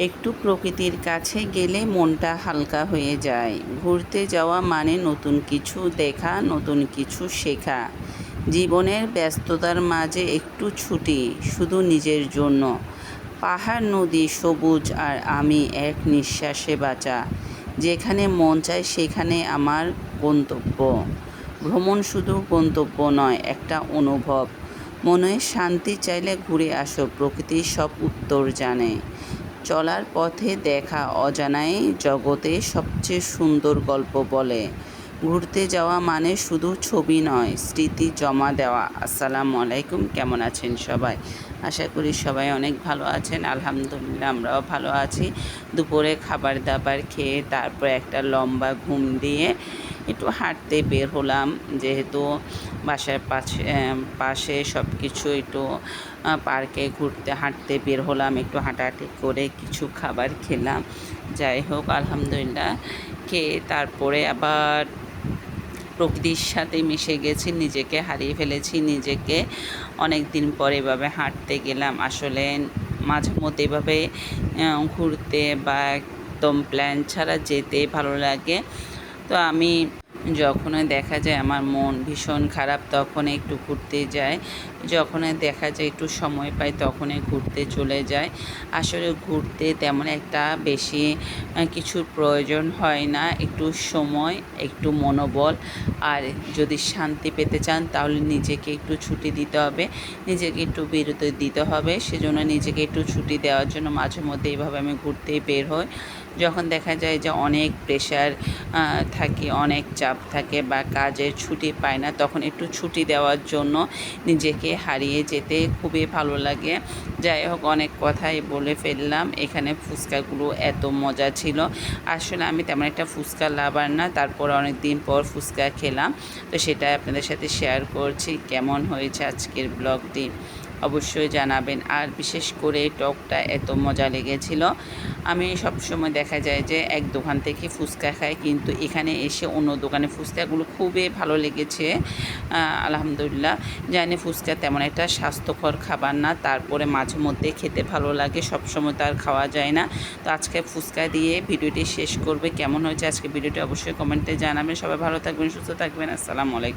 একটু প্রকৃতির কাছে গেলে মনটা হালকা হয়ে যায়। ঘুরতে যাওয়া মানে নতুন কিছু দেখা, নতুন কিছু শেখা। জীবনের ব্যস্ততার মাঝে একটু ছুটি, শুধু নিজের জন্য। পাহাড়, নদী, সবুজ আর আমি এক নিঃশ্বাসে বাঁচা। যেখানে মন চায় সেখানে আমার গন্তব্য। ভ্রমণ শুধু গন্তব্য নয়, একটা অনুভব। মনে শান্তি চাইলে ঘুরে আসো, প্রকৃতির সব উত্তর জানে। চলার পথে দেখা অজানাই জগতে সবচেয়ে সুন্দর গল্প বলে। ঘুরতে যাওয়া মানে শুধু ছবি নয়, স্মৃতি জমা দেওয়া। আসসালামু আলাইকুম, কেমন আছেন সবাই? আশা করি সবাই অনেক ভালো আছেন। আলহামদুলিল্লাহ, আমরাও ভালো আছি। দুপুরে খাবার দাবার খেয়ে তারপর একটা লম্বা ঘুম দিয়ে একটু হাঁটতে বের হলাম। যেহেতু বাসার পাশে সব কিছু একটু পার্কে হাঁটতে বের হলাম, একটু হাঁটাহাঁটি করে কিছু খাবার খেলাম। যাই হোক, আলহামদুলিল্লাহ খেয়ে তারপরে আবার প্রকৃতির সাথে মিশে গেছি, নিজেকে হারিয়ে ফেলেছি। নিজেকে অনেক দিন পরে এভাবে হাঁটতে গেলাম। আসলে মাঝে মধ্যে এভাবে ঘুরতে বা একদম প্ল্যান ছাড়া যেতে ভালো লাগে। তো আমি যখনই দেখা যায় আমার মন ভীষণ খারাপ, তখন একটু ঘুরতে যাই। যখনই দেখা যায় একটু সময় পাই তখনই ঘুরতে চলে যাই। আসলে ঘুরতে তেমন একটা বেশি কিছুর প্রয়োজন হয় না। একটু সময়, একটু মনোবল, আর যদি শান্তি পেতে চান তাহলে নিজেকে একটু ছুটি দিতে হবে, নিজেকে একটু বিরতি দিতে হবে। সেজন্য নিজেকে একটু ছুটি দেওয়ার জন্য মাঝে মধ্যে এইভাবে আমি ঘুরতে বের হই। যখন দেখা যায় যে অনেক প্রেশার থাকে, অনেক চাপ থাকে বা কাজের ছুটি পায় না, তখন একটু ছুটি দেওয়ার জন্য নিজেকে হারিয়ে যেতে খুবই ভালো লাগে। যাই হোক, অনেক কথাই বলে ফেললাম। এখানে ফুচকাগুলো এত মজা ছিল। আসলে আমি তেমন একটা ফুচকা লাভার না, তারপর অনেক দিন পর ফুচকা খেলাম, তো সেটা আপনাদের সাথে শেয়ার করছি। কেমন হয়েছে আজকের ব্লগটি অবশ্যই জানাবেন। আর বিশেষ করে টকটা এত মজা লেগেছিল। আমি সবসময় দেখা যায় যে এক দোকান থেকে ফুচকা খাই, কিন্তু এখানে এসে অন্য দোকানে ফুচকাগুলো খুবই ভালো লেগেছে। আলহামদুলিল্লাহ। জানি ফুচকা তেমন একটা স্বাস্থ্যকর খাবার না, তারপরে মাঝে মধ্যে খেতে ভালো লাগে, সবসময় তো আর খাওয়া যায় না। তো আজকে ফুচকা দিয়ে ভিডিওটি শেষ করবে। কেমন হয়েছে আজকে ভিডিওটি অবশ্যই কমেন্টে জানাবেন। সবাই ভালো থাকবেন, সুস্থ থাকবেন। আসসালামু আলাইকুম।